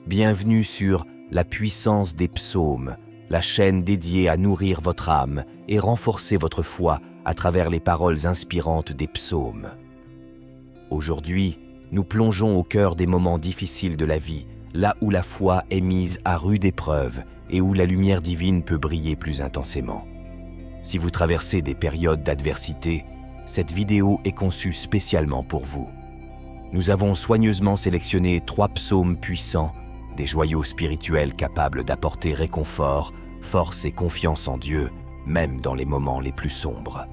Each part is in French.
Bienvenue sur La puissance des psaumes, la chaîne dédiée à nourrir votre âme et renforcer votre foi à travers les paroles inspirantes des psaumes. Aujourd'hui, nous plongeons au cœur des moments difficiles de la vie, là où la foi est mise à rude épreuve et où la lumière divine peut briller plus intensément. Si vous traversez des périodes d'adversité, cette vidéo est conçue spécialement pour vous. Nous avons soigneusement sélectionné 3 psaumes puissants, des joyaux spirituels capables d'apporter réconfort, force et confiance en Dieu, même dans les moments les plus sombres.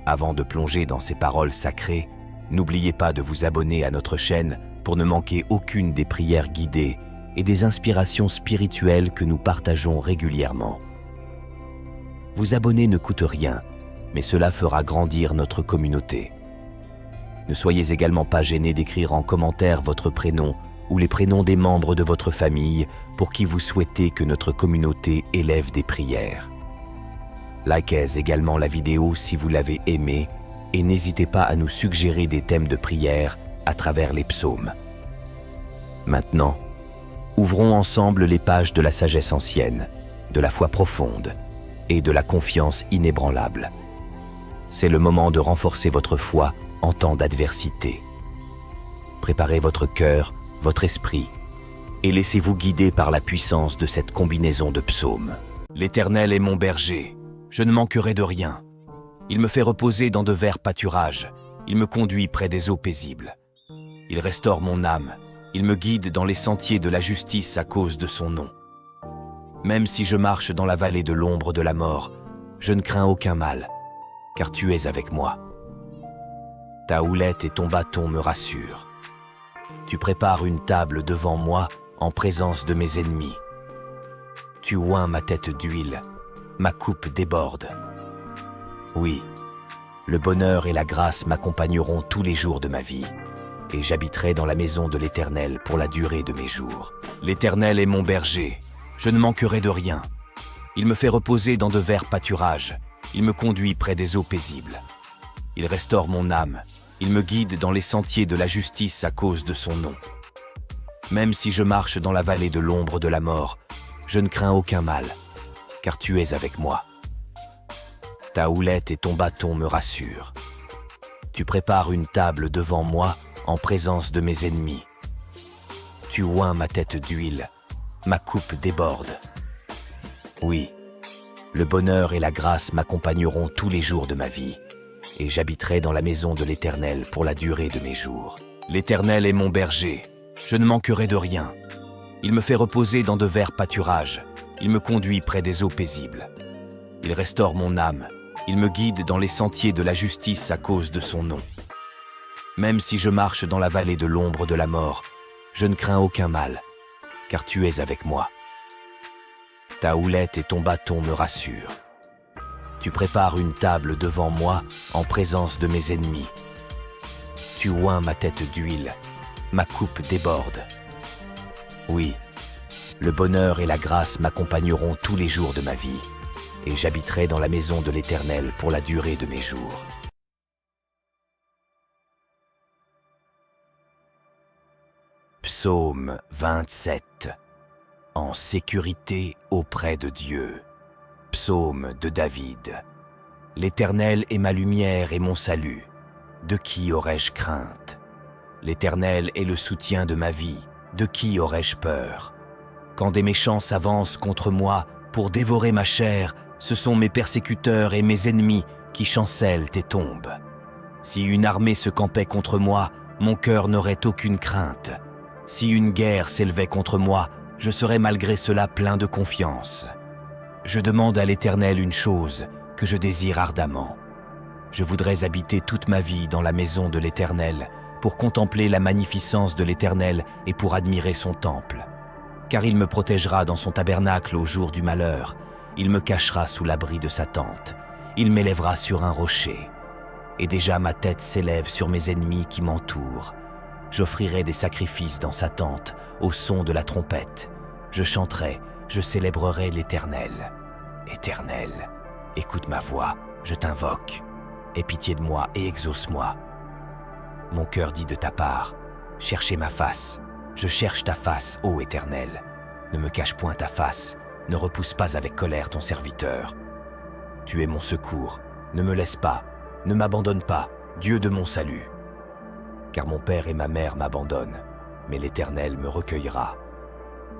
Avant de plonger dans ces paroles sacrées, n'oubliez pas de vous abonner à notre chaîne pour ne manquer aucune des prières guidées et des inspirations spirituelles que nous partageons régulièrement. Vous abonner ne coûte rien, mais cela fera grandir notre communauté. Ne soyez également pas gênés d'écrire en commentaire votre prénom ou les prénoms des membres de votre famille pour qui vous souhaitez que notre communauté élève des prières. Likez également la vidéo si vous l'avez aimée et n'hésitez pas à nous suggérer des thèmes de prière à travers les psaumes. Maintenant, ouvrons ensemble les pages de la sagesse ancienne, de la foi profonde et de la confiance inébranlable. C'est le moment de renforcer votre foi en temps d'adversité. Préparez votre cœur, votre esprit, et laissez-vous guider par la puissance de cette combinaison de psaumes. L'Éternel est mon berger, je ne manquerai de rien. Il me fait reposer dans de verts pâturages, il me conduit près des eaux paisibles. Il restaure mon âme, il me guide dans les sentiers de la justice à cause de son nom. Même si je marche dans la vallée de l'ombre de la mort, je ne crains aucun mal, car tu es avec moi. Ta houlette et ton bâton me rassurent. Tu prépares une table devant moi en présence de mes ennemis. Tu oins ma tête d'huile, ma coupe déborde. Oui, le bonheur et la grâce m'accompagneront tous les jours de ma vie, et j'habiterai dans la maison de l'Éternel pour la durée de mes jours. L'Éternel est mon berger, je ne manquerai de rien. Il me fait reposer dans de verts pâturages, il me conduit près des eaux paisibles. Il restaure mon âme, il me guide dans les sentiers de la justice à cause de son nom. Même si je marche dans la vallée de l'ombre de la mort, je ne crains aucun mal, car tu es avec moi. Ta houlette et ton bâton me rassurent. Tu prépares une table devant moi en présence de mes ennemis. Tu oins ma tête d'huile, ma coupe déborde. Oui, le bonheur et la grâce m'accompagneront tous les jours de ma vie, et j'habiterai dans la maison de l'Éternel pour la durée de mes jours. L'Éternel est mon berger, je ne manquerai de rien. Il me fait reposer dans de verts pâturages, il me conduit près des eaux paisibles. Il restaure mon âme, il me guide dans les sentiers de la justice à cause de son nom. Même si je marche dans la vallée de l'ombre de la mort, je ne crains aucun mal, car tu es avec moi. Ta houlette et ton bâton me rassurent. Tu prépares une table devant moi en présence de mes ennemis. Tu oins ma tête d'huile, ma coupe déborde. Oui, le bonheur et la grâce m'accompagneront tous les jours de ma vie, et j'habiterai dans la maison de l'Éternel pour la durée de mes jours. Psaume 27. En sécurité auprès de Dieu. Psaume de David. L'Éternel est ma lumière et mon salut. De qui aurais-je crainte? L'Éternel est le soutien de ma vie. De qui aurais-je peur? Quand des méchants s'avancent contre moi pour dévorer ma chair, ce sont mes persécuteurs et mes ennemis qui chancellent et tombent. Si une armée se campait contre moi, mon cœur n'aurait aucune crainte. Si une guerre s'élevait contre moi, je serais malgré cela plein de confiance. Je demande à l'Éternel une chose que je désire ardemment. Je voudrais habiter toute ma vie dans la maison de l'Éternel pour contempler la magnificence de l'Éternel et pour admirer son temple. Car il me protégera dans son tabernacle au jour du malheur. Il me cachera sous l'abri de sa tente. Il m'élèvera sur un rocher. Et déjà ma tête s'élève sur mes ennemis qui m'entourent. J'offrirai des sacrifices dans sa tente, au son de la trompette. Je chanterai, je célébrerai l'Éternel. Éternel, écoute ma voix, je t'invoque. Aie pitié de moi et exauce-moi. Mon cœur dit de ta part, cherchez ma face, Je cherche ta face, ô Éternel. Ne me cache point ta face, ne repousse pas avec colère ton serviteur. Tu es mon secours, ne me laisse pas, ne m'abandonne pas, Dieu de mon salut. Car mon père et ma mère m'abandonnent, mais l'Éternel me recueillera.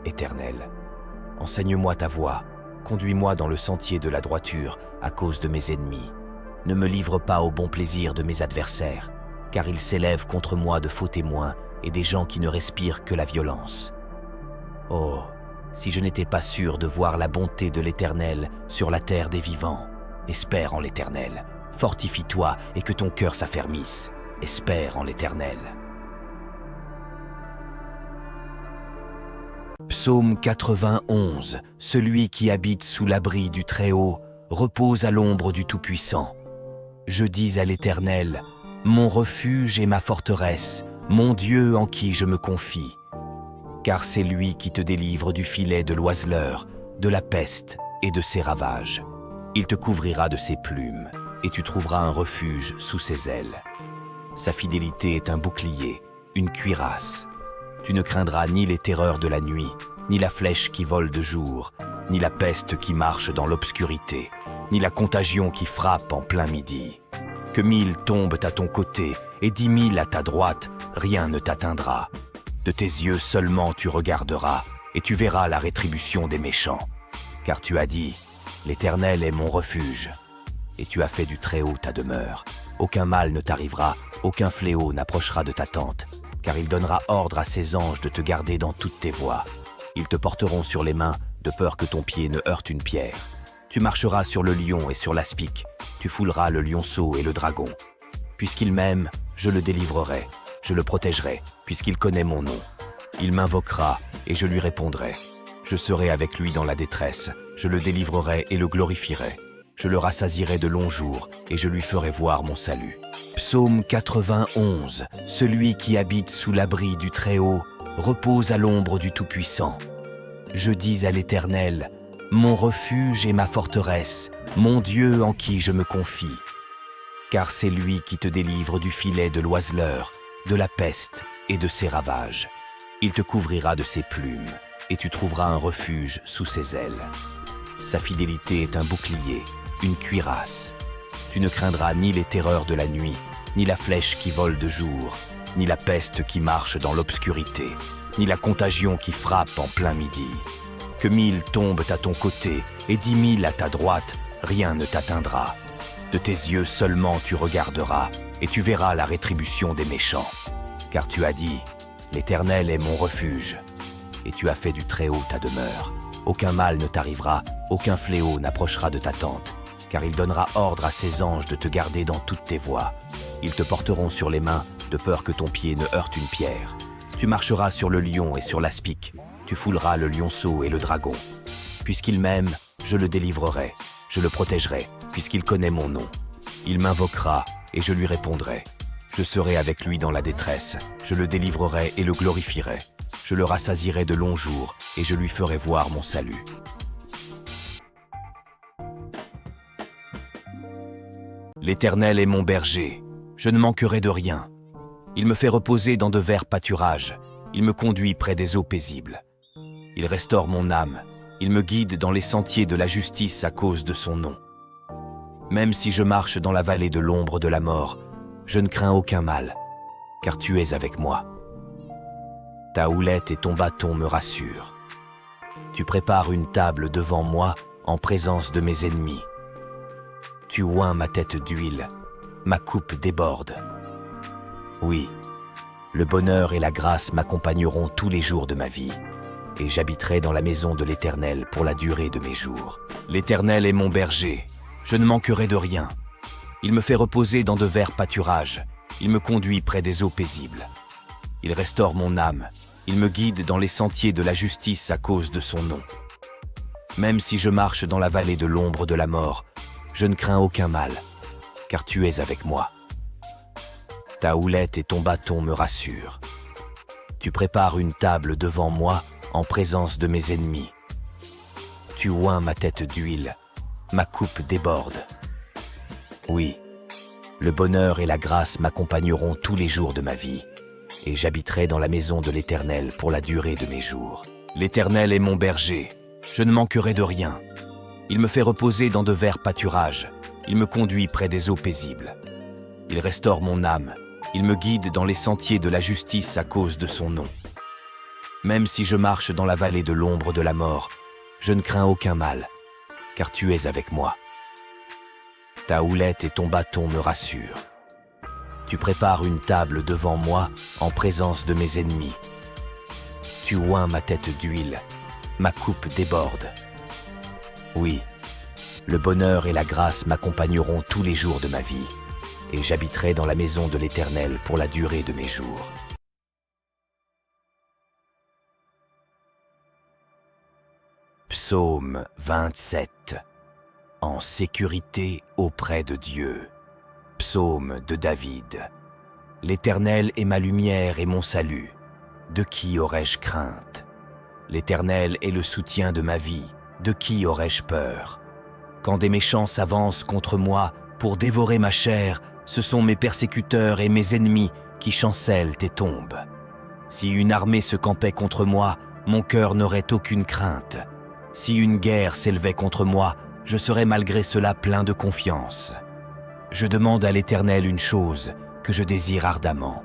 Éternel, enseigne-moi ta voie, conduis-moi dans le sentier de la droiture à cause de mes ennemis. Ne me livre pas au bon plaisir de mes adversaires, car ils s'élèvent contre moi de faux témoins et des gens qui ne respirent que la violence. Oh, si je n'étais pas sûr de voir la bonté de l'Éternel sur la terre des vivants. Espère en l'Éternel, fortifie-toi et que ton cœur s'affermisse. Espère en l'Éternel. Psaume 91. Celui qui habite sous l'abri du Très-Haut repose à l'ombre du Tout-Puissant. Je dis à l'Éternel, mon refuge et ma forteresse, mon Dieu en qui je me confie. Car c'est lui qui te délivre du filet de l'oiseleur, de la peste et de ses ravages. Il te couvrira de ses plumes, et tu trouveras un refuge sous ses ailes. Sa fidélité est un bouclier, une cuirasse. Tu ne craindras ni les terreurs de la nuit, ni la flèche qui vole de jour, ni la peste qui marche dans l'obscurité, ni la contagion qui frappe en plein midi. Que 1000 tombent à ton côté et 10 000 à ta droite, rien ne t'atteindra. De tes yeux seulement tu regarderas, et tu verras la rétribution des méchants. Car tu as dit, l'Éternel est mon refuge, et tu as fait du Très-Haut ta demeure. Aucun mal ne t'arrivera, aucun fléau n'approchera de ta tente, car il donnera ordre à ses anges de te garder dans toutes tes voies. Ils te porteront sur les mains, de peur que ton pied ne heurte une pierre. Tu marcheras sur le lion et sur l'aspic, tu fouleras le lionceau et le dragon. Puisqu'il m'aime, je le délivrerai, je le protégerai, puisqu'il connaît mon nom. Il m'invoquera, et je lui répondrai. Je serai avec lui dans la détresse, je le délivrerai et le glorifierai. Je le rassasierai de longs jours, et je lui ferai voir mon salut. Psaume 91. Celui qui habite sous l'abri du Très-Haut repose à l'ombre du Tout-Puissant. Je dis à l'Éternel, mon refuge et ma forteresse, mon Dieu en qui je me confie. Car c'est lui qui te délivre du filet de l'oiseleur, de la peste et de ses ravages. Il te couvrira de ses plumes, et tu trouveras un refuge sous ses ailes. Sa fidélité est un bouclier, une cuirasse. Tu ne craindras ni les terreurs de la nuit, ni la flèche qui vole de jour, ni la peste qui marche dans l'obscurité, ni la contagion qui frappe en plein midi. Que 1000 tombent à ton côté et 10 000 à ta droite, rien ne t'atteindra. De tes yeux seulement tu regarderas, et tu verras la rétribution des méchants. Car tu as dit, l'Éternel est mon refuge, et tu as fait du Très-Haut ta demeure. Aucun mal ne t'arrivera, aucun fléau n'approchera de ta tente, car il donnera ordre à ses anges de te garder dans toutes tes voies. Ils te porteront sur les mains, de peur que ton pied ne heurte une pierre. Tu marcheras sur le lion et sur l'aspic, tu fouleras le lionceau et le dragon. Puisqu'il m'aime, je le délivrerai, je le protégerai, puisqu'il connaît mon nom. Il m'invoquera, et je lui répondrai. Je serai avec lui dans la détresse, je le délivrerai et le glorifierai. Je le rassasierai de longs jours, et je lui ferai voir mon salut. L'Éternel est mon berger, je ne manquerai de rien. Il me fait reposer dans de verts pâturages, il me conduit près des eaux paisibles. Il restaure mon âme, il me guide dans les sentiers de la justice à cause de son nom. Même si je marche dans la vallée de l'ombre de la mort, je ne crains aucun mal, car tu es avec moi. Ta houlette et ton bâton me rassurent. Tu prépares une table devant moi en présence de mes ennemis. Tu oins ma tête d'huile, ma coupe déborde. Oui, le bonheur et la grâce m'accompagneront tous les jours de ma vie, et j'habiterai dans la maison de l'Éternel pour la durée de mes jours. L'Éternel est mon berger, je ne manquerai de rien. Il me fait reposer dans de verts pâturages, il me conduit près des eaux paisibles. Il restaure mon âme, il me guide dans les sentiers de la justice à cause de son nom. Même si je marche dans la vallée de l'ombre de la mort, je ne crains aucun mal, car tu es avec moi. Ta houlette et ton bâton me rassurent. Tu prépares une table devant moi en présence de mes ennemis. Tu oins ma tête d'huile, ma coupe déborde. Oui, le bonheur et la grâce m'accompagneront tous les jours de ma vie, et j'habiterai dans la maison de l'Éternel pour la durée de mes jours. L'Éternel est mon berger, je ne manquerai de rien. Il me fait reposer dans de verts pâturages, il me conduit près des eaux paisibles. Il restaure mon âme, il me guide dans les sentiers de la justice à cause de son nom. Même si je marche dans la vallée de l'ombre de la mort, je ne crains aucun mal, car tu es avec moi. Ta houlette et ton bâton me rassurent. Tu prépares une table devant moi en présence de mes ennemis. Tu oins ma tête d'huile, ma coupe déborde. Oui, le bonheur et la grâce m'accompagneront tous les jours de ma vie, et j'habiterai dans la maison de l'Éternel pour la durée de mes jours. Psaume 27. En sécurité auprès de Dieu. Psaume de David. L'Éternel est ma lumière et mon salut. De qui aurais-je crainte? L'Éternel est le soutien de ma vie. De qui aurais-je peur? Quand des méchants s'avancent contre moi pour dévorer ma chair, ce sont mes persécuteurs et mes ennemis qui chancellent et tombent. Si une armée se campait contre moi, mon cœur n'aurait aucune crainte. Si une guerre s'élevait contre moi, je serais malgré cela plein de confiance. Je demande à l'Éternel une chose que je désire ardemment.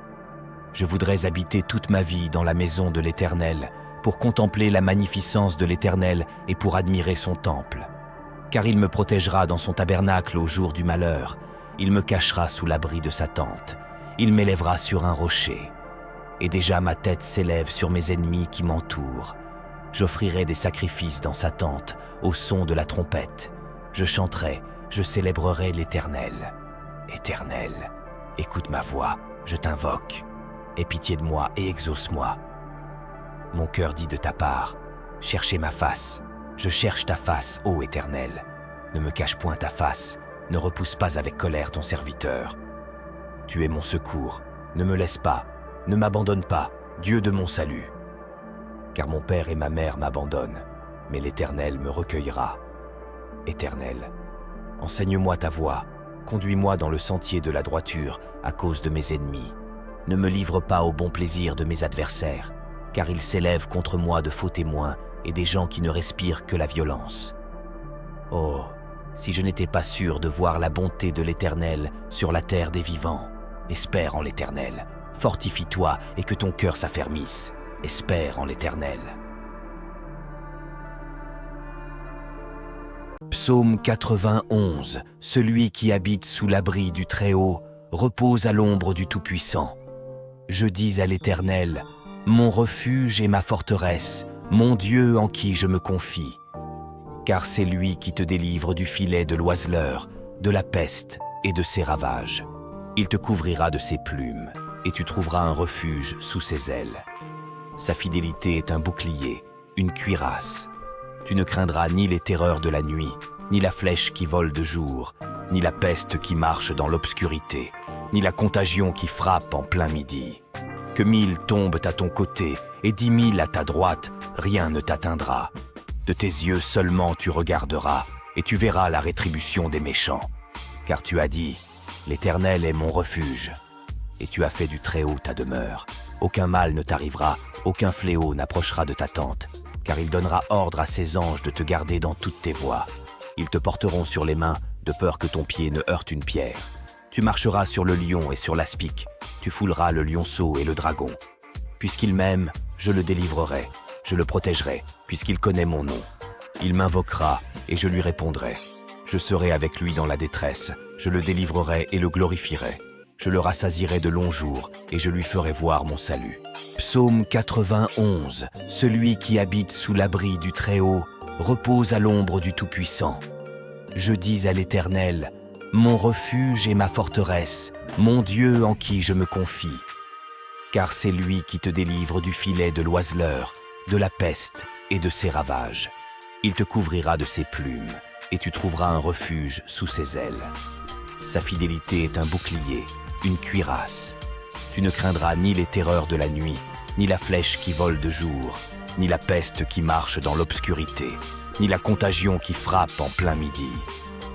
Je voudrais habiter toute ma vie dans la maison de l'Éternel, pour contempler la magnificence de l'Éternel et pour admirer son temple. Car il me protégera dans son tabernacle au jour du malheur, il me cachera sous l'abri de sa tente, il m'élèvera sur un rocher. Et déjà ma tête s'élève sur mes ennemis qui m'entourent. J'offrirai des sacrifices dans sa tente, au son de la trompette. Je chanterai, je célébrerai l'Éternel. Éternel, écoute ma voix, je t'invoque. Aie pitié de moi et exauce-moi. Mon cœur dit de ta part, cherchez ma face. Je cherche ta face, ô Éternel. Ne me cache point ta face, ne repousse pas avec colère ton serviteur. Tu es mon secours, ne me laisse pas, ne m'abandonne pas, Dieu de mon salut. Car mon père et ma mère m'abandonnent, mais l'Éternel me recueillera. Éternel, enseigne-moi ta voie, conduis-moi dans le sentier de la droiture à cause de mes ennemis. Ne me livre pas au bon plaisir de mes adversaires, car ils s'élèvent contre moi de faux témoins et des gens qui ne respirent que la violence. Oh, si je n'étais pas sûr de voir la bonté de l'Éternel sur la terre des vivants, espère en l'Éternel, fortifie-toi et que ton cœur s'affermisse. Espère en l'Éternel. Psaume 91. Celui qui habite sous l'abri du Très-Haut repose à l'ombre du Tout-Puissant. Je dis à l'Éternel, mon refuge et ma forteresse, mon Dieu en qui je me confie. Car c'est lui qui te délivre du filet de l'oiseleur, de la peste et de ses ravages. Il te couvrira de ses plumes, et tu trouveras un refuge sous ses ailes. Sa fidélité est un bouclier, une cuirasse. Tu ne craindras ni les terreurs de la nuit, ni la flèche qui vole de jour, ni la peste qui marche dans l'obscurité, ni la contagion qui frappe en plein midi. Que 1000 tombent à ton côté et 10 000 à ta droite, rien ne t'atteindra. De tes yeux seulement tu regarderas, et tu verras la rétribution des méchants. Car tu as dit, l'Éternel est mon refuge, et tu as fait du Très-Haut ta demeure. Aucun mal ne t'arrivera, aucun fléau n'approchera de ta tente, car il donnera ordre à ses anges de te garder dans toutes tes voies. Ils te porteront sur les mains, de peur que ton pied ne heurte une pierre. Tu marcheras sur le lion et sur l'aspic, tu fouleras le lionceau et le dragon. Puisqu'il m'aime, je le délivrerai, je le protégerai, puisqu'il connaît mon nom. Il m'invoquera, et je lui répondrai. Je serai avec lui dans la détresse, je le délivrerai et le glorifierai. Je le rassasierai de longs jours, et je lui ferai voir mon salut. Psaume 91. Celui qui habite sous l'abri du Très-Haut repose à l'ombre du Tout-Puissant. Je dis à l'Éternel, mon refuge et ma forteresse, mon Dieu en qui je me confie. Car c'est lui qui te délivre du filet de l'oiseleur, de la peste et de ses ravages. Il te couvrira de ses plumes, et tu trouveras un refuge sous ses ailes. Sa fidélité est un bouclier, une cuirasse. Tu ne craindras ni les terreurs de la nuit, ni la flèche qui vole de jour, ni la peste qui marche dans l'obscurité, ni la contagion qui frappe en plein midi.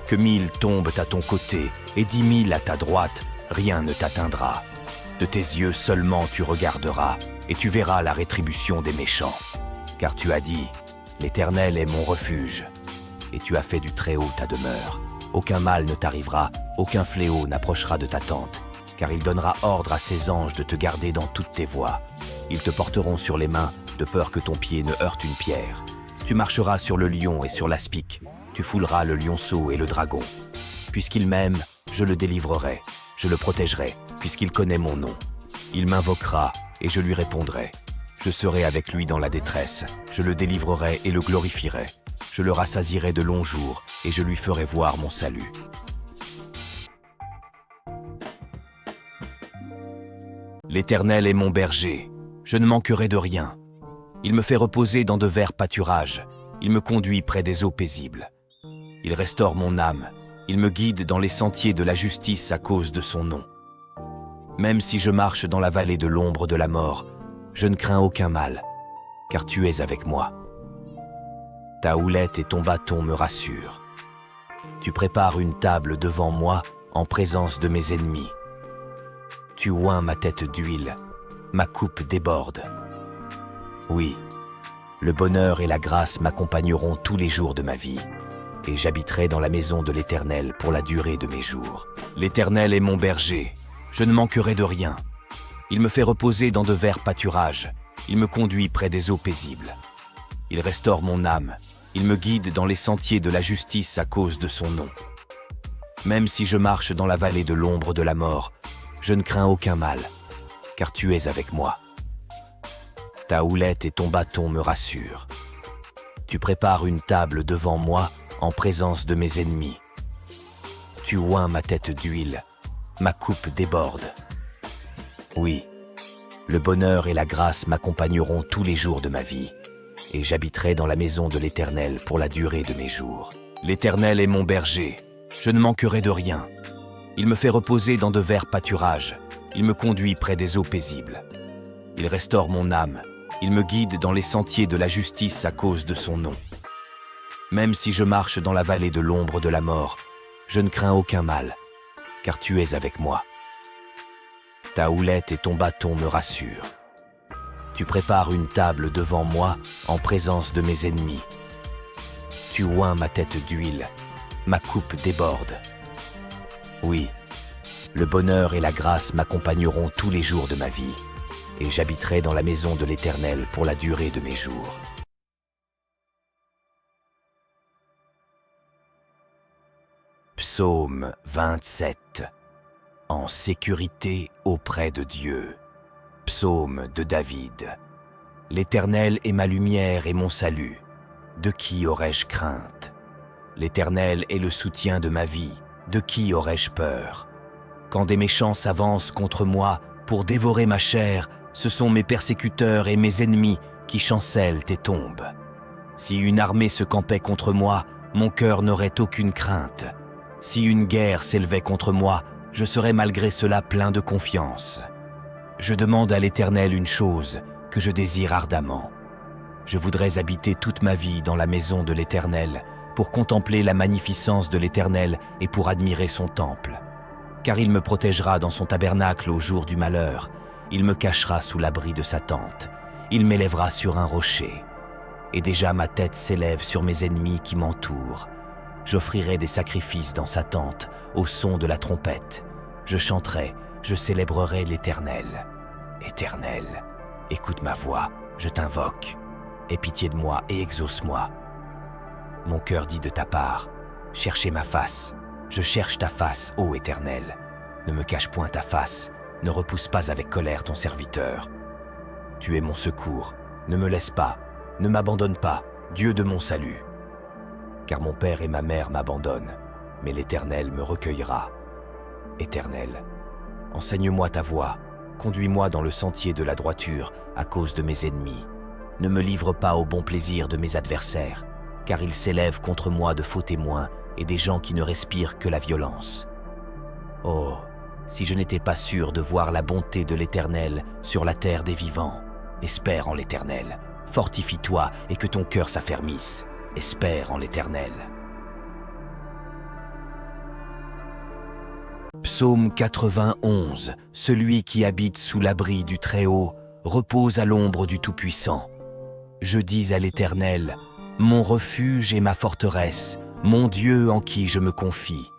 Que 1000 tombent à ton côté et 10 000 à ta droite, rien ne t'atteindra. De tes yeux seulement tu regarderas, et tu verras la rétribution des méchants. Car tu as dit, l'Éternel est mon refuge, et tu as fait du Très-Haut ta demeure. Aucun mal ne t'arrivera, aucun fléau n'approchera de ta tente, car il donnera ordre à ses anges de te garder dans toutes tes voies. Ils te porteront sur les mains, de peur que ton pied ne heurte une pierre. Tu marcheras sur le lion et sur l'aspic, tu fouleras le lionceau et le dragon. Puisqu'il m'aime, je le délivrerai, je le protégerai, puisqu'il connaît mon nom. Il m'invoquera, et je lui répondrai. Je serai avec lui dans la détresse, je le délivrerai et le glorifierai. Je le rassasierai de longs jours, et je lui ferai voir mon salut. L'Éternel est mon berger, je ne manquerai de rien. Il me fait reposer dans de verts pâturages, il me conduit près des eaux paisibles. Il restaure mon âme, il me guide dans les sentiers de la justice à cause de son nom. Même si je marche dans la vallée de l'ombre de la mort, je ne crains aucun mal, car tu es avec moi. Ta houlette et ton bâton me rassurent. Tu prépares une table devant moi en présence de mes ennemis. Tu oins ma tête d'huile, ma coupe déborde. Oui, le bonheur et la grâce m'accompagneront tous les jours de ma vie, et j'habiterai dans la maison de l'Éternel pour la durée de mes jours. L'Éternel est mon berger, je ne manquerai de rien. Il me fait reposer dans de verts pâturages, il me conduit près des eaux paisibles. Il restaure mon âme, il me guide dans les sentiers de la justice à cause de son nom. Même si je marche dans la vallée de l'ombre de la mort, je ne crains aucun mal, car tu es avec moi. Ta houlette et ton bâton me rassurent. Tu prépares une table devant moi en présence de mes ennemis. Tu oins ma tête d'huile, ma coupe déborde. Oui, le bonheur et la grâce m'accompagneront tous les jours de ma vie, et j'habiterai dans la maison de l'Éternel pour la durée de mes jours. L'Éternel est mon berger, je ne manquerai de rien. Il me fait reposer dans de verts pâturages, il me conduit près des eaux paisibles. Il restaure mon âme, il me guide dans les sentiers de la justice à cause de son nom. Même si je marche dans la vallée de l'ombre de la mort, je ne crains aucun mal, car tu es avec moi. Ta houlette et ton bâton me rassurent. Tu prépares une table devant moi en présence de mes ennemis. Tu oins ma tête d'huile, ma coupe déborde. Oui, le bonheur et la grâce m'accompagneront tous les jours de ma vie, et j'habiterai dans la maison de l'Éternel pour la durée de mes jours. Psaume 27. En sécurité auprès de Dieu. Psaume de David. L'Éternel est ma lumière et mon salut. De qui aurais-je crainte? L'Éternel est le soutien de ma vie. De qui aurais-je peur? Quand des méchants s'avancent contre moi pour dévorer ma chair, ce sont mes persécuteurs et mes ennemis qui chancellent et tombent. Si une armée se campait contre moi, mon cœur n'aurait aucune crainte. Si une guerre s'élevait contre moi, je serais malgré cela plein de confiance. Je demande à l'Éternel une chose que je désire ardemment. Je voudrais habiter toute ma vie dans la maison de l'Éternel pour contempler la magnificence de l'Éternel et pour admirer son temple. Car il me protégera dans son tabernacle au jour du malheur. Il me cachera sous l'abri de sa tente. Il m'élèvera sur un rocher. Et déjà ma tête s'élève sur mes ennemis qui m'entourent. J'offrirai des sacrifices dans sa tente, au son de la trompette. Je chanterai, je célébrerai l'Éternel. Éternel, écoute ma voix, je t'invoque. Aie pitié de moi et exauce-moi. Mon cœur dit de ta part, cherchez ma face. Je cherche ta face, ô Éternel. Ne me cache point ta face, ne repousse pas avec colère ton serviteur. Tu es mon secours, ne me laisse pas, ne m'abandonne pas, Dieu de mon salut. Car mon père et ma mère m'abandonnent, mais l'Éternel me recueillera. Éternel, enseigne-moi ta voie, conduis-moi dans le sentier de la droiture à cause de mes ennemis. Ne me livre pas au bon plaisir de mes adversaires, car ils s'élèvent contre moi de faux témoins et des gens qui ne respirent que la violence. Oh, si je n'étais pas sûr de voir la bonté de l'Éternel sur la terre des vivants. Espère en l'Éternel, fortifie-toi et que ton cœur s'affermisse. Espère en l'Éternel. Psaume 91. Celui qui habite sous l'abri du Très-Haut repose à l'ombre du Tout-Puissant. Je dis à l'Éternel, mon refuge et ma forteresse, mon Dieu en qui je me confie.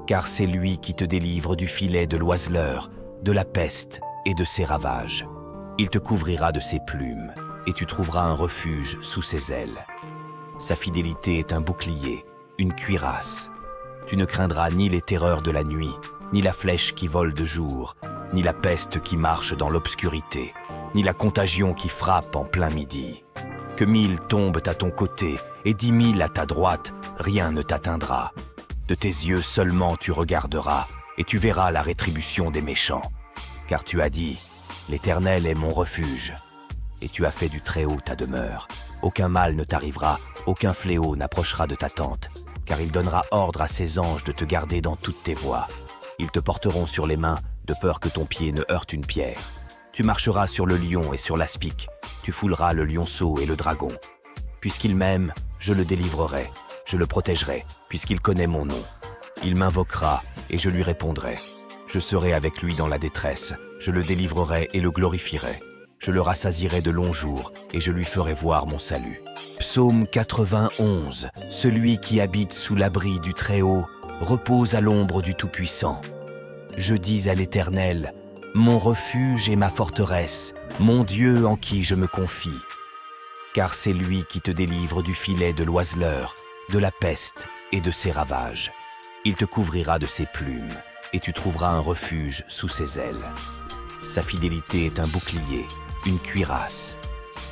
Car c'est lui qui te délivre du filet de l'oiseleur, de la peste et de ses ravages. Il te couvrira de ses plumes, et tu trouveras un refuge sous ses ailes. Sa fidélité est un bouclier, une cuirasse. Tu ne craindras ni les terreurs de la nuit, ni la flèche qui vole de jour, ni la peste qui marche dans l'obscurité, ni la contagion qui frappe en plein midi. Que 1000 tombent à ton côté et 10 000 à ta droite, rien ne t'atteindra. De tes yeux seulement tu regarderas, et tu verras la rétribution des méchants. Car tu as dit, l'Éternel est mon refuge, et tu as fait du Très-Haut ta demeure. Aucun mal ne t'arrivera, aucun fléau n'approchera de ta tente, car il donnera ordre à ses anges de te garder dans toutes tes voies. Ils te porteront sur les mains, de peur que ton pied ne heurte une pierre. Tu marcheras sur le lion et sur l'aspic, tu fouleras le lionceau et le dragon. Puisqu'il m'aime, je le délivrerai, je le protégerai, puisqu'il connaît mon nom. Il m'invoquera, et je lui répondrai. Je serai avec lui dans la détresse, je le délivrerai et le glorifierai. Je le rassasierai de longs jours, et je lui ferai voir mon salut. Psaume 91. Celui qui habite sous l'abri du Très-Haut repose à l'ombre du Tout-Puissant. Je dis à l'Éternel, mon refuge et ma forteresse, mon Dieu en qui je me confie. Car c'est lui qui te délivre du filet de l'oiseleur, de la peste et de ses ravages. Il te couvrira de ses plumes, et tu trouveras un refuge sous ses ailes. Sa fidélité est un bouclier, une cuirasse.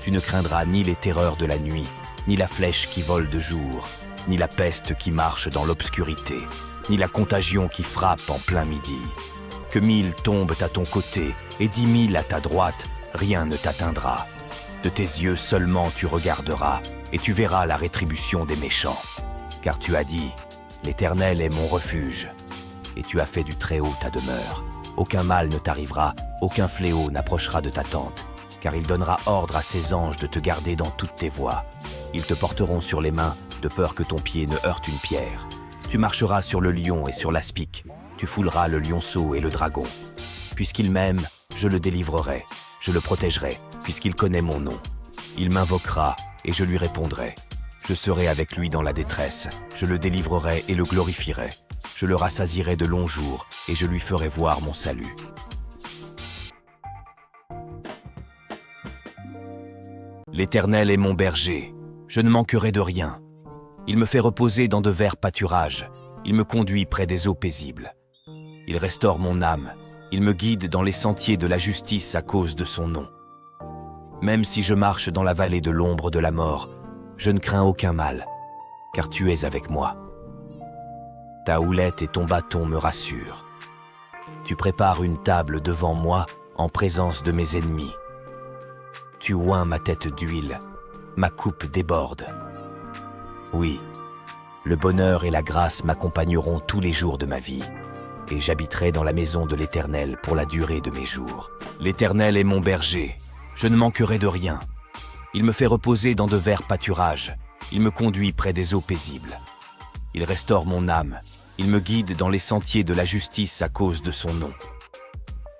Tu ne craindras ni les terreurs de la nuit, ni la flèche qui vole de jour, ni la peste qui marche dans l'obscurité, ni la contagion qui frappe en plein midi. Que 1000 tombent à ton côté et 10 000 à ta droite, rien ne t'atteindra. De tes yeux seulement tu regarderas, et tu verras la rétribution des méchants. Car tu as dit, l'Éternel est mon refuge, et tu as fait du Très-Haut ta demeure. Aucun mal ne t'arrivera, aucun fléau n'approchera de ta tente, car il donnera ordre à ses anges de te garder dans toutes tes voies. Ils te porteront sur les mains, de peur que ton pied ne heurte une pierre. Tu marcheras sur le lion et sur l'aspic, tu fouleras le lionceau et le dragon. Puisqu'il m'aime, je le délivrerai, je le protégerai, puisqu'il connaît mon nom. Il m'invoquera, et je lui répondrai. Je serai avec lui dans la détresse, je le délivrerai et le glorifierai. Je le rassasierai de longs jours, et je lui ferai voir mon salut. L'Éternel est mon berger, je ne manquerai de rien. Il me fait reposer dans de verts pâturages, il me conduit près des eaux paisibles. Il restaure mon âme, il me guide dans les sentiers de la justice à cause de son nom. Même si je marche dans la vallée de l'ombre de la mort, je ne crains aucun mal, car tu es avec moi. Ta houlette et ton bâton me rassurent. Tu prépares une table devant moi en présence de mes ennemis. Tu oins ma tête d'huile, ma coupe déborde. Oui, le bonheur et la grâce m'accompagneront tous les jours de ma vie, et j'habiterai dans la maison de l'Éternel pour la durée de mes jours. L'Éternel est mon berger, je ne manquerai de rien. Il me fait reposer dans de verts pâturages, il me conduit près des eaux paisibles. Il restaure mon âme, il me guide dans les sentiers de la justice à cause de son nom.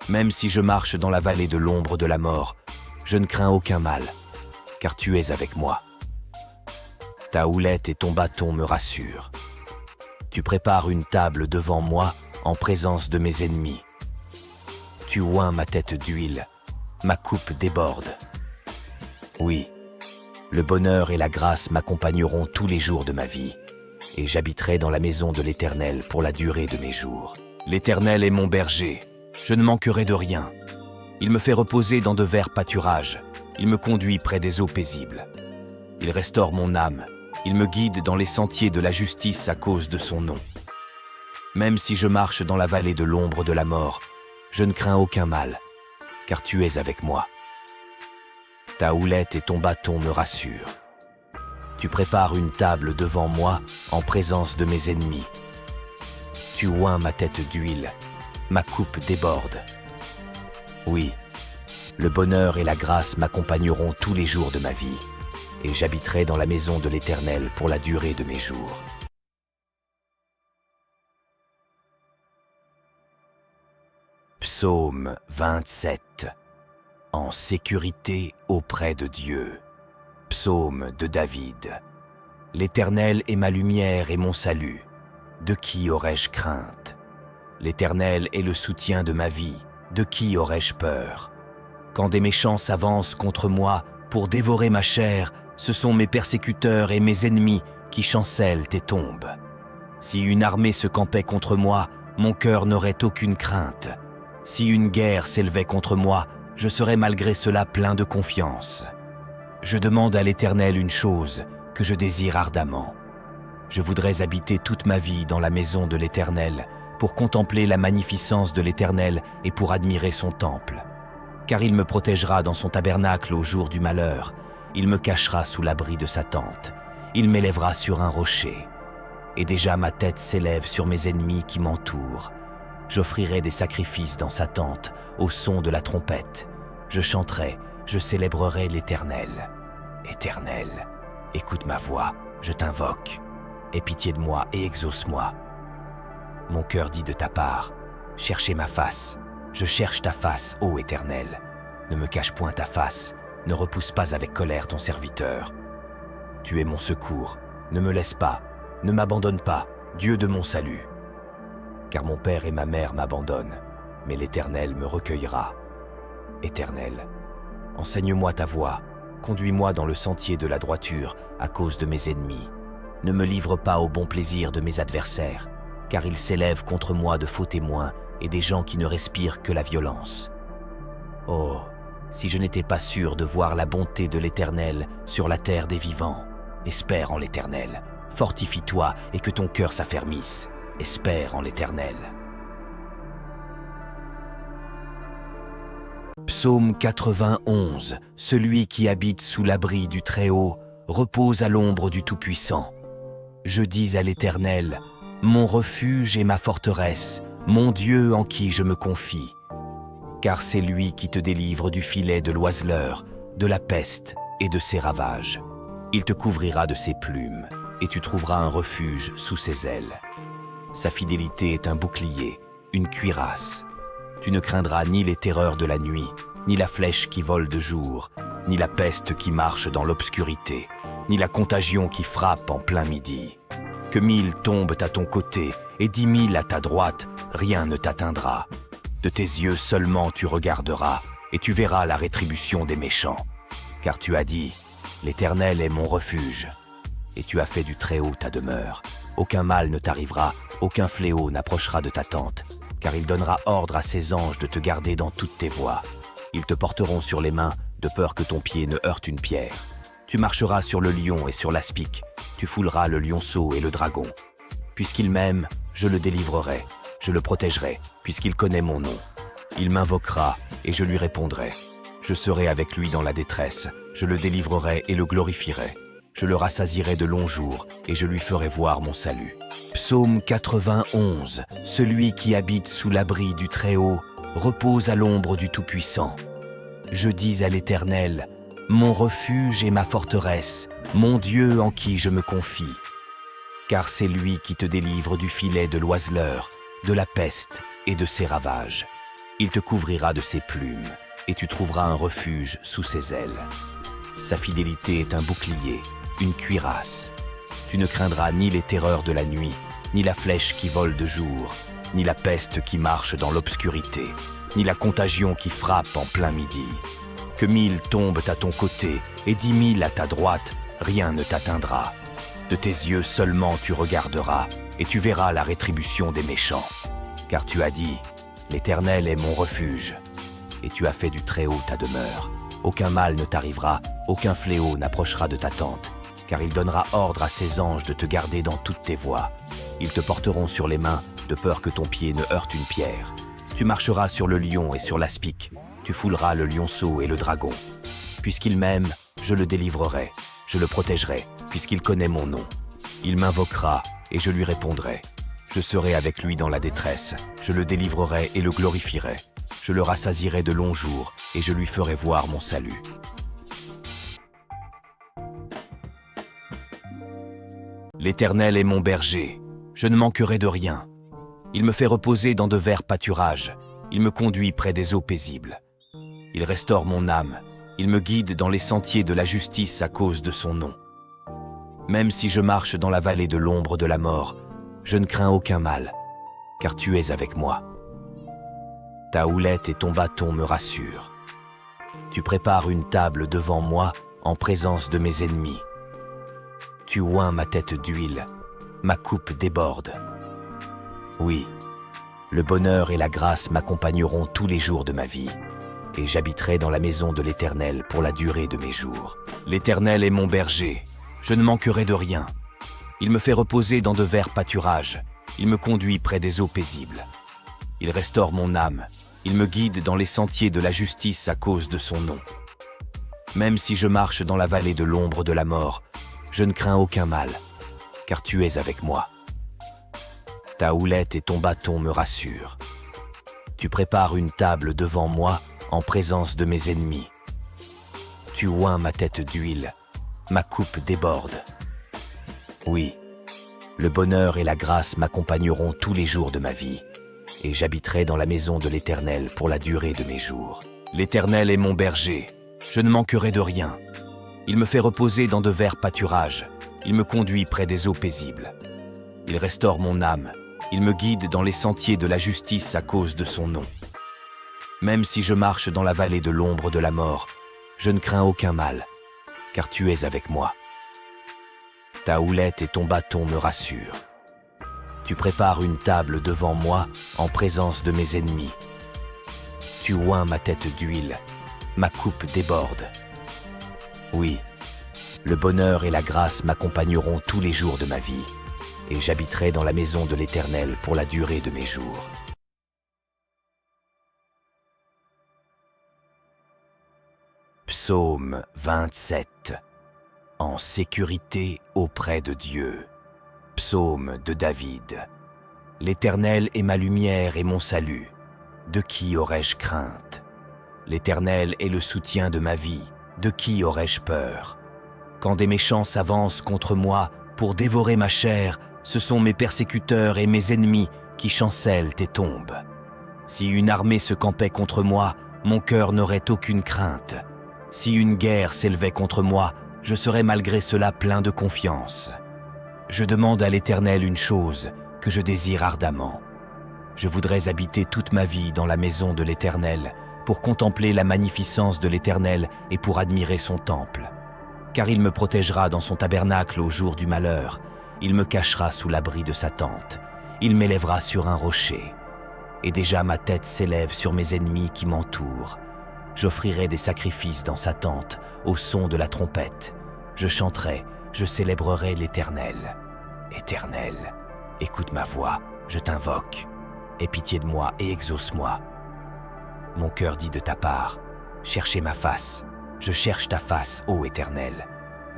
Même si je marche dans la vallée de l'ombre de la mort, je ne crains aucun mal, car tu es avec moi. Ta houlette et ton bâton me rassurent. Tu prépares une table devant moi en présence de mes ennemis. Tu oins ma tête d'huile, ma coupe déborde. Oui, le bonheur et la grâce m'accompagneront tous les jours de ma vie, et j'habiterai dans la maison de l'Éternel pour la durée de mes jours. L'Éternel est mon berger, je ne manquerai de rien. Il me fait reposer dans de verts pâturages, il me conduit près des eaux paisibles. Il restaure mon âme, il me guide dans les sentiers de la justice à cause de son nom. Même si je marche dans la vallée de l'ombre de la mort, je ne crains aucun mal, car tu es avec moi. Ta houlette et ton bâton me rassurent. Tu prépares une table devant moi en présence de mes ennemis. Tu oins ma tête d'huile, ma coupe déborde. Oui, le bonheur et la grâce m'accompagneront tous les jours de ma vie, et j'habiterai dans la maison de l'Éternel pour la durée de mes jours. Psaume 27. En sécurité auprès de Dieu. Psaume de David. L'Éternel est ma lumière et mon salut. De qui aurais-je crainte? L'Éternel est le soutien de ma vie. De qui aurais-je peur? Quand des méchants s'avancent contre moi pour dévorer ma chair, ce sont mes persécuteurs et mes ennemis qui chancellent et tombent. Si une armée se campait contre moi, mon cœur n'aurait aucune crainte. Si une guerre s'élevait contre moi, je serais malgré cela plein de confiance. Je demande à l'Éternel une chose que je désire ardemment. Je voudrais habiter toute ma vie dans la maison de l'Éternel, pour contempler la magnificence de l'Éternel et pour admirer son temple. Car il me protégera dans son tabernacle au jour du malheur, il me cachera sous l'abri de sa tente, il m'élèvera sur un rocher. Et déjà ma tête s'élève sur mes ennemis qui m'entourent. J'offrirai des sacrifices dans sa tente, au son de la trompette. Je chanterai, je célébrerai l'Éternel. Éternel, écoute ma voix, je t'invoque. Aie pitié de moi et exauce-moi. Mon cœur dit de ta part, cherchez ma face. Je cherche ta face, ô Éternel. Ne me cache point ta face, ne repousse pas avec colère ton serviteur. Tu es mon secours, ne me laisse pas, ne m'abandonne pas, Dieu de mon salut. Car mon père et ma mère m'abandonnent, mais l'Éternel me recueillera. Éternel, enseigne-moi ta voie, conduis-moi dans le sentier de la droiture à cause de mes ennemis. Ne me livre pas au bon plaisir de mes adversaires, car ils s'élèvent contre moi de faux témoins et des gens qui ne respirent que la violence. Oh, si je n'étais pas sûr de voir la bonté de l'Éternel sur la terre des vivants. Espère en l'Éternel, fortifie-toi et que ton cœur s'affermisse. Espère en l'Éternel. Psaume 91. Celui qui habite sous l'abri du Très-Haut repose à l'ombre du Tout-Puissant. Je dis à l'Éternel, mon refuge et ma forteresse, mon Dieu en qui je me confie. Car c'est lui qui te délivre du filet de l'oiseleur, de la peste et de ses ravages. Il te couvrira de ses plumes, et tu trouveras un refuge sous ses ailes. Sa fidélité est un bouclier, une cuirasse. Tu ne craindras ni les terreurs de la nuit, ni la flèche qui vole de jour, ni la peste qui marche dans l'obscurité, ni la contagion qui frappe en plein midi. Que 1000 tombent à ton côté et 10 000 à ta droite, rien ne t'atteindra. De tes yeux seulement tu regarderas, et tu verras la rétribution des méchants. Car tu as dit, l'Éternel est mon refuge, et tu as fait du Très-Haut ta demeure. Aucun mal ne t'arrivera, aucun fléau n'approchera de ta tente, car il donnera ordre à ses anges de te garder dans toutes tes voies. Ils te porteront sur les mains, de peur que ton pied ne heurte une pierre. Tu marcheras sur le lion et sur l'aspic, tu fouleras le lionceau et le dragon. Puisqu'il m'aime, je le délivrerai, je le protégerai, puisqu'il connaît mon nom. Il m'invoquera, et je lui répondrai. Je serai avec lui dans la détresse, je le délivrerai et le glorifierai. Je le rassasierai de longs jours, et je lui ferai voir mon salut. Psaume 91. Celui qui habite sous l'abri du Très-Haut repose à l'ombre du Tout-Puissant. Je dis à l'Éternel, mon refuge et ma forteresse, mon Dieu en qui je me confie. Car c'est lui qui te délivre du filet de l'oiseleur, de la peste et de ses ravages. Il te couvrira de ses plumes, et tu trouveras un refuge sous ses ailes. Sa fidélité est un bouclier, une cuirasse. Tu ne craindras ni les terreurs de la nuit, ni la flèche qui vole de jour, ni la peste qui marche dans l'obscurité, ni la contagion qui frappe en plein midi. Que 1000 tombent à ton côté et 10 000 à ta droite, rien ne t'atteindra. De tes yeux seulement tu regarderas, et tu verras la rétribution des méchants. Car tu as dit, l'Éternel est mon refuge, et tu as fait du Très-Haut ta demeure. Aucun mal ne t'arrivera, aucun fléau n'approchera de ta tente, car il donnera ordre à ses anges de te garder dans toutes tes voies. Ils te porteront sur les mains, de peur que ton pied ne heurte une pierre. Tu marcheras sur le lion et sur l'aspic, tu fouleras le lionceau et le dragon. Puisqu'il m'aime, je le délivrerai, je le protégerai, puisqu'il connaît mon nom. Il m'invoquera, et je lui répondrai. Je serai avec lui dans la détresse, je le délivrerai et le glorifierai. Je le rassasierai de longs jours, et je lui ferai voir mon salut. L'Éternel est mon berger, je ne manquerai de rien. Il me fait reposer dans de verts pâturages, Il me conduit près des eaux paisibles. Il restaure mon âme. Il me guide dans les sentiers de la justice à cause de son nom. Même si je marche dans la vallée de l'ombre de la mort, je ne crains aucun mal, car tu es avec moi. Ta houlette et ton bâton me rassurent. Tu prépares une table devant moi en présence de mes ennemis. Tu oins ma tête d'huile, ma coupe déborde. Oui, le bonheur et la grâce m'accompagneront tous les jours de ma vie, et j'habiterai dans la maison de l'Éternel pour la durée de mes jours. L'Éternel est mon berger, je ne manquerai de rien. Il me fait reposer dans de verts pâturages, il me conduit près des eaux paisibles. Il restaure mon âme, il me guide dans les sentiers de la justice à cause de son nom. Même si je marche dans la vallée de l'ombre de la mort, je ne crains aucun mal, car tu es avec moi. Ta houlette et ton bâton me rassurent. Tu prépares une table devant moi en présence de mes ennemis. Tu oins ma tête d'huile, ma coupe déborde. Oui, le bonheur et la grâce m'accompagneront tous les jours de ma vie, et j'habiterai dans la maison de l'Éternel pour la durée de mes jours. L'Éternel est mon berger, je ne manquerai de rien. Il me fait reposer dans de verts pâturages, il me conduit près des eaux paisibles. Il restaure mon âme, il me guide dans les sentiers de la justice à cause de son nom. Même si je marche dans la vallée de l'ombre de la mort, je ne crains aucun mal, car tu es avec moi. Ta houlette et ton bâton me rassurent. Tu prépares une table devant moi en présence de mes ennemis. Tu oins ma tête d'huile, ma coupe déborde. Oui, le bonheur et la grâce m'accompagneront tous les jours de ma vie, et j'habiterai dans la maison de l'Éternel pour la durée de mes jours. Psaume 27. En sécurité auprès de Dieu. Psaume de David. L'Éternel est ma lumière et mon salut. De qui aurais-je crainte? L'Éternel est le soutien de ma vie. De qui aurais-je peur? Quand des méchants s'avancent contre moi pour dévorer ma chair, ce sont mes persécuteurs et mes ennemis qui chancellent et tombent. Si une armée se campait contre moi, mon cœur n'aurait aucune crainte. Si une guerre s'élevait contre moi, je serais malgré cela plein de confiance. Je demande à l'Éternel une chose que je désire ardemment. Je voudrais habiter toute ma vie dans la maison de l'Éternel, pour contempler la magnificence de l'Éternel et pour admirer son temple. Car il me protégera dans son tabernacle au jour du malheur, il me cachera sous l'abri de sa tente, il m'élèvera sur un rocher. Et déjà ma tête s'élève sur mes ennemis qui m'entourent. J'offrirai des sacrifices dans sa tente, au son de la trompette. Je chanterai, je célébrerai l'Éternel. Éternel, écoute ma voix, je t'invoque. Aie pitié de moi et exauce-moi. Mon cœur dit de ta part, cherchez ma face. Je cherche ta face, ô Éternel.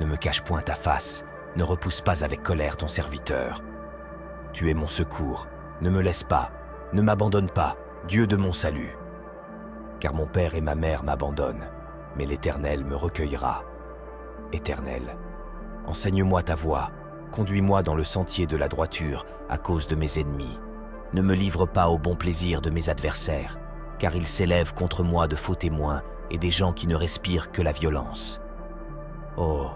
Ne me cache point ta face, ne repousse pas avec colère ton serviteur. Tu es mon secours, ne me laisse pas, ne m'abandonne pas, Dieu de mon salut. Car mon père et ma mère m'abandonnent, mais l'Éternel me recueillera. Éternel, enseigne-moi ta voie, conduis-moi dans le sentier de la droiture à cause de mes ennemis. Ne me livre pas au bon plaisir de mes adversaires, car ils s'élèvent contre moi de faux témoins et des gens qui ne respirent que la violence. Oh,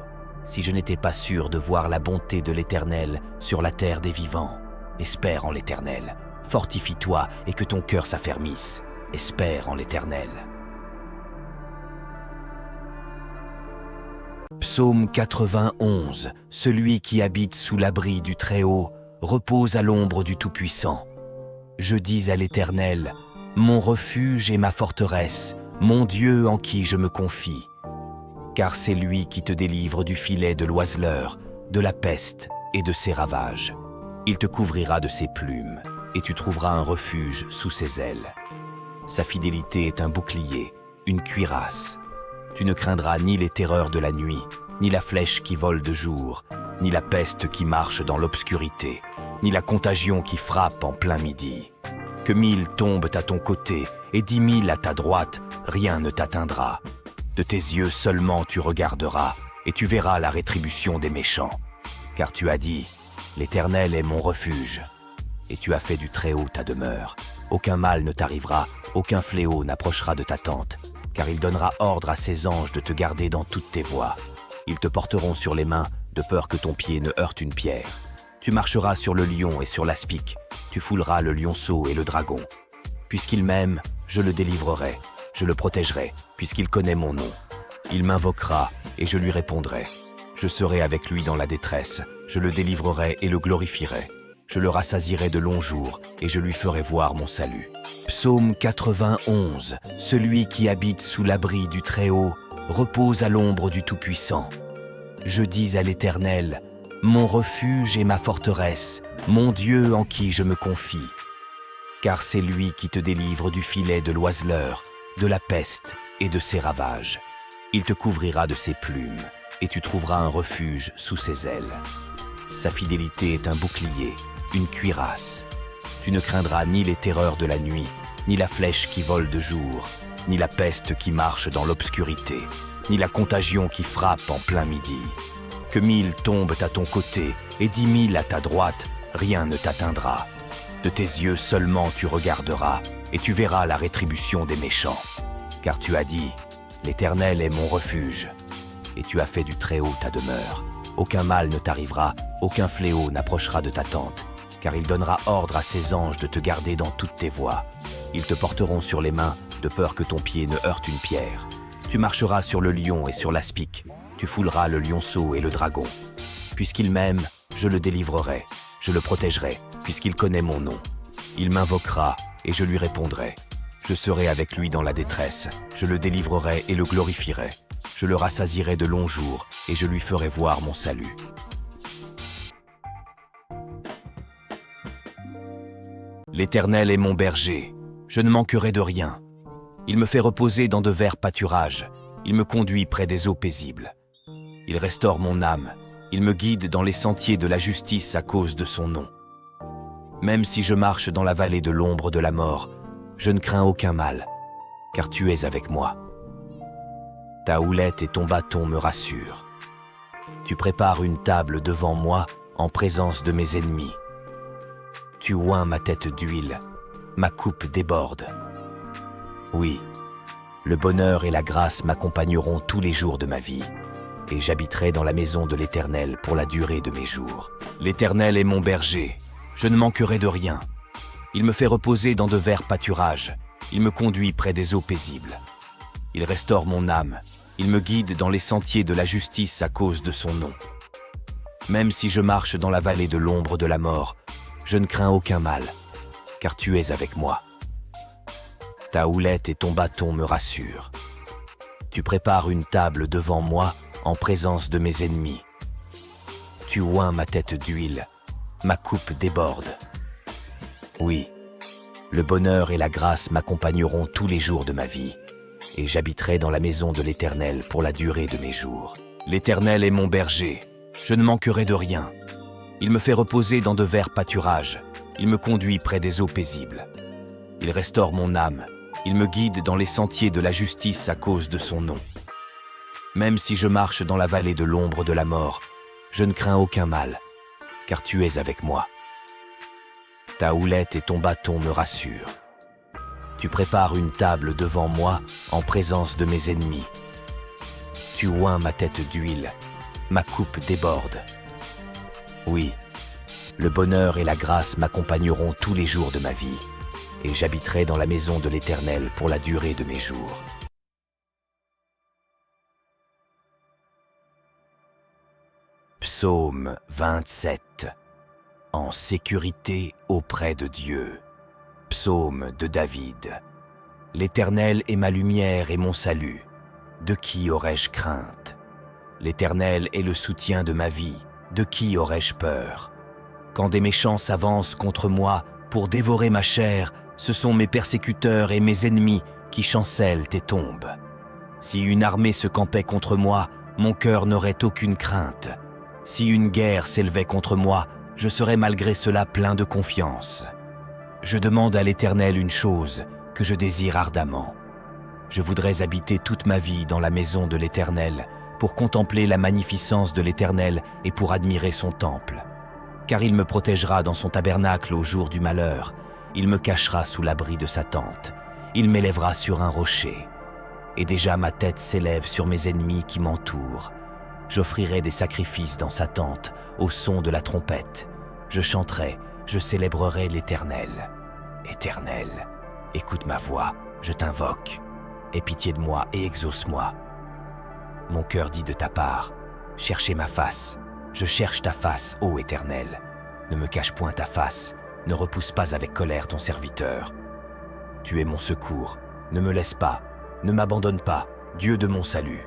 si je n'étais pas sûr de voir la bonté de l'Éternel sur la terre des vivants. Espère en l'Éternel, fortifie-toi et que ton cœur s'affermisse. Espère en l'Éternel. Psaume 91. Celui qui habite sous l'abri du Très-Haut repose à l'ombre du Tout-Puissant. Je dis à l'Éternel, mon refuge et ma forteresse, mon Dieu en qui je me confie. Car c'est lui qui te délivre du filet de l'oiseleur, de la peste et de ses ravages. Il te couvrira de ses plumes, et tu trouveras un refuge sous ses ailes. Sa fidélité est un bouclier, une cuirasse. Tu ne craindras ni les terreurs de la nuit, ni la flèche qui vole de jour, ni la peste qui marche dans l'obscurité, ni la contagion qui frappe en plein midi. Que 1000 tombent à ton côté et 10 000 à ta droite, rien ne t'atteindra. De tes yeux seulement tu regarderas, et tu verras la rétribution des méchants. Car tu as dit, l'Éternel est mon refuge. et tu as fait du Très-Haut ta demeure. Aucun mal ne t'arrivera, aucun fléau n'approchera de ta tente, car il donnera ordre à ses anges de te garder dans toutes tes voies. Ils te porteront sur les mains, de peur que ton pied ne heurte une pierre. Tu marcheras sur le lion et sur l'aspic, tu fouleras le lionceau et le dragon. Puisqu'il m'aime, je le délivrerai, je le protégerai, puisqu'il connaît mon nom. Il m'invoquera, et je lui répondrai. Je serai avec lui dans la détresse, je le délivrerai et le glorifierai. Je le rassasierai de longs jours, et je lui ferai voir mon salut. Psaume 91. Celui qui habite sous l'abri du Très-Haut repose à l'ombre du Tout-Puissant. Je dis à l'Éternel, mon refuge et ma forteresse, mon Dieu en qui je me confie. Car c'est lui qui te délivre du filet de l'oiseleur, de la peste et de ses ravages. Il te couvrira de ses plumes, et tu trouveras un refuge sous ses ailes. Sa fidélité est un bouclier, une cuirasse. Tu ne craindras ni les terreurs de la nuit, ni la flèche qui vole de jour, ni la peste qui marche dans l'obscurité, ni la contagion qui frappe en plein midi. Que 1000 tombent à ton côté et 10 000 à ta droite, rien ne t'atteindra. De tes yeux seulement tu regarderas, et tu verras la rétribution des méchants. Car tu as dit, l'Éternel est mon refuge, et tu as fait du Très-Haut ta demeure. Aucun mal ne t'arrivera, aucun fléau n'approchera de ta tente, car il donnera ordre à ses anges de te garder dans toutes tes voies. Ils te porteront sur les mains, de peur que ton pied ne heurte une pierre. Tu marcheras sur le lion et sur l'aspic, tu fouleras le lionceau et le dragon. Puisqu'il m'aime, je le délivrerai, je le protégerai, puisqu'il connaît mon nom. Il m'invoquera, et je lui répondrai. Je serai avec lui dans la détresse, je le délivrerai et le glorifierai. Je le rassasierai de longs jours, et je lui ferai voir mon salut. L'Éternel est mon berger, je ne manquerai de rien. Il me fait reposer dans de verts pâturages, il me conduit près des eaux paisibles. Il restaure mon âme, il me guide dans les sentiers de la justice à cause de son nom. Même si je marche dans la vallée de l'ombre de la mort, je ne crains aucun mal, car tu es avec moi. Ta houlette et ton bâton me rassurent. Tu prépares une table devant moi en présence de mes ennemis. Tu oins ma tête d'huile, ma coupe déborde. Oui, le bonheur et la grâce m'accompagneront tous les jours de ma vie, et j'habiterai dans la maison de l'Éternel pour la durée de mes jours. L'Éternel est mon berger, je ne manquerai de rien. Il me fait reposer dans de verts pâturages, il me conduit près des eaux paisibles. Il restaure mon âme, il me guide dans les sentiers de la justice à cause de son nom. Même si je marche dans la vallée de l'ombre de la mort, je ne crains aucun mal, car tu es avec moi. Ta houlette et ton bâton me rassurent. Tu prépares une table devant moi en présence de mes ennemis. Tu oins ma tête d'huile, ma coupe déborde. Oui, le bonheur et la grâce m'accompagneront tous les jours de ma vie, et j'habiterai dans la maison de l'Éternel pour la durée de mes jours. L'Éternel est mon berger, je ne manquerai de rien. Il me fait reposer dans de verts pâturages, il me conduit près des eaux paisibles. Il restaure mon âme, il me guide dans les sentiers de la justice à cause de son nom. Même si je marche dans la vallée de l'ombre de la mort, je ne crains aucun mal, car tu es avec moi. Ta houlette et ton bâton me rassurent. Tu prépares une table devant moi en présence de mes ennemis. Tu oins ma tête d'huile, ma coupe déborde. Oui, le bonheur et la grâce m'accompagneront tous les jours de ma vie, et j'habiterai dans la maison de l'Éternel pour la durée de mes jours. Psaume 27. En sécurité auprès de Dieu. Psaume de David. L'Éternel est ma lumière et mon salut. De qui aurais-je crainte? L'Éternel est le soutien de ma vie. De qui aurais-je peur? Quand des méchants s'avancent contre moi pour dévorer ma chair, ce sont mes persécuteurs et mes ennemis qui chancellent et tombent. Si une armée se campait contre moi, mon cœur n'aurait aucune crainte. Si une guerre s'élevait contre moi, je serais malgré cela plein de confiance. Je demande à l'Éternel une chose que je désire ardemment. Je voudrais habiter toute ma vie dans la maison de l'Éternel, pour contempler la magnificence de l'Éternel et pour admirer son temple. car il me protégera dans son tabernacle au jour du malheur. Il me cachera sous l'abri de sa tente. Il m'élèvera sur un rocher. Et déjà ma tête s'élève sur mes ennemis qui m'entourent. J'offrirai des sacrifices dans sa tente, au son de la trompette. Je chanterai, je célébrerai l'Éternel. Éternel, écoute ma voix, je t'invoque. Aie pitié de moi et exauce-moi. Mon cœur dit de ta part, cherchez ma face. Je cherche ta face, ô Éternel. Ne me cache point ta face, ne repousse pas avec colère ton serviteur. Tu es mon secours, ne me laisse pas, ne m'abandonne pas, Dieu de mon salut.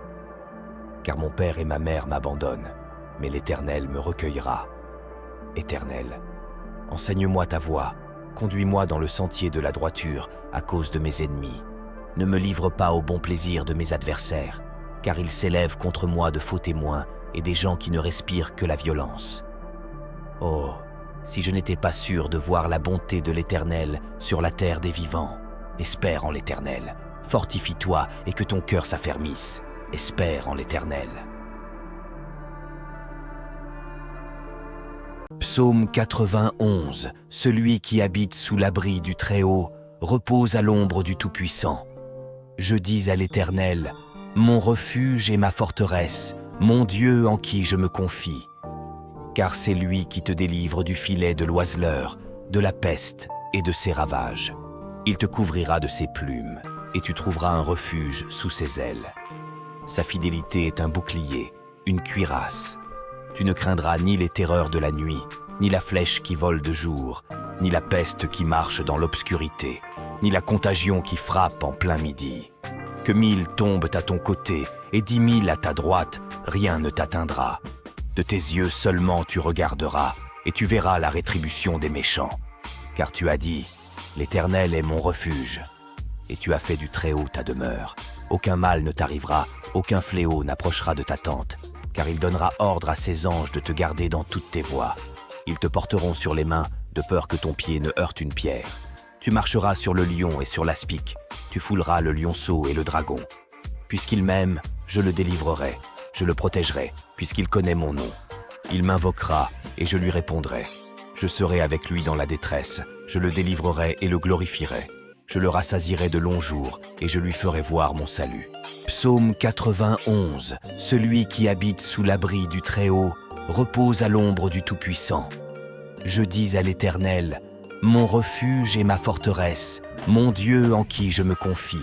Car mon père et ma mère m'abandonnent, mais l'Éternel me recueillera. Éternel, enseigne-moi ta voie, conduis-moi dans le sentier de la droiture à cause de mes ennemis. Ne me livre pas au bon plaisir de mes adversaires, car ils s'élèvent contre moi de faux témoins et des gens qui ne respirent que la violence. Oh, si je n'étais pas sûr de voir la bonté de l'Éternel sur la terre des vivants. Espère en l'Éternel, fortifie-toi et que ton cœur s'affermisse. Espère en l'Éternel. Psaume 91. Celui qui habite sous l'abri du Très-Haut repose à l'ombre du Tout-Puissant. Je dis à l'Éternel, mon refuge et ma forteresse, mon Dieu en qui je me confie. Car c'est lui qui te délivre du filet de l'oiseleur, de la peste et de ses ravages. Il te couvrira de ses plumes, et tu trouveras un refuge sous ses ailes. Sa fidélité est un bouclier, une cuirasse. Tu ne craindras ni les terreurs de la nuit, ni la flèche qui vole de jour, ni la peste qui marche dans l'obscurité, ni la contagion qui frappe en plein midi. Que 1000 tombent à ton côté et 10 000 à ta droite, rien ne t'atteindra. De tes yeux seulement tu regarderas, et tu verras la rétribution des méchants. Car tu as dit, l'Éternel est mon refuge, et tu as fait du Très-Haut ta demeure. Aucun mal ne t'arrivera, aucun fléau n'approchera de ta tente, car il donnera ordre à ses anges de te garder dans toutes tes voies. Ils te porteront sur les mains, de peur que ton pied ne heurte une pierre. Tu marcheras sur le lion et sur l'aspic, tu fouleras le lionceau et le dragon. Puisqu'il m'aime, je le délivrerai, je le protégerai, puisqu'il connaît mon nom. Il m'invoquera, et je lui répondrai. Je serai avec lui dans la détresse, je le délivrerai et le glorifierai. Je le rassasierai de longs jours, et je lui ferai voir mon salut. Psaume 91. Celui qui habite sous l'abri du Très-Haut repose à l'ombre du Tout-Puissant. Je dis à l'Éternel, mon refuge et ma forteresse, mon Dieu en qui je me confie.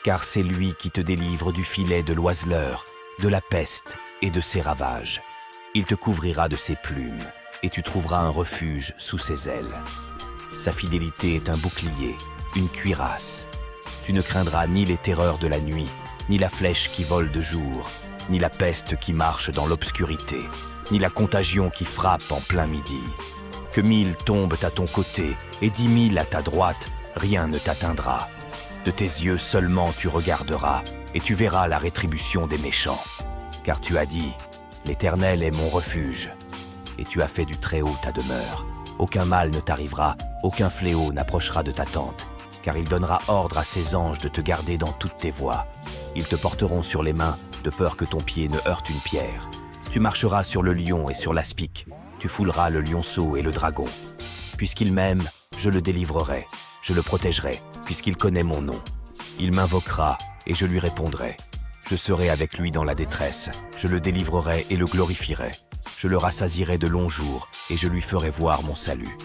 Car c'est lui qui te délivre du filet de l'oiseleur, de la peste et de ses ravages. Il te couvrira de ses plumes, et tu trouveras un refuge sous ses ailes. Sa fidélité est un bouclier, une cuirasse. Tu ne craindras ni les terreurs de la nuit, ni la flèche qui vole de jour, ni la peste qui marche dans l'obscurité, ni la contagion qui frappe en plein midi. Que 1000 tombent à ton côté et 10 000 à ta droite, rien ne t'atteindra. De tes yeux seulement tu regarderas, et tu verras la rétribution des méchants. Car tu as dit, l'Éternel est mon refuge, et tu as fait du Très-Haut ta demeure. Aucun mal ne t'arrivera, aucun fléau n'approchera de ta tente, car il donnera ordre à ses anges de te garder dans toutes tes voies. Ils te porteront sur les mains, de peur que ton pied ne heurte une pierre. Tu marcheras sur le lion et sur l'aspic, tu fouleras le lionceau et le dragon. Puisqu'il m'aime, je le délivrerai, je le protégerai, puisqu'il connaît mon nom. Il m'invoquera, et je lui répondrai. Je serai avec lui dans la détresse, je le délivrerai et le glorifierai. Je le rassasierai de longs jours, et je lui ferai voir mon salut.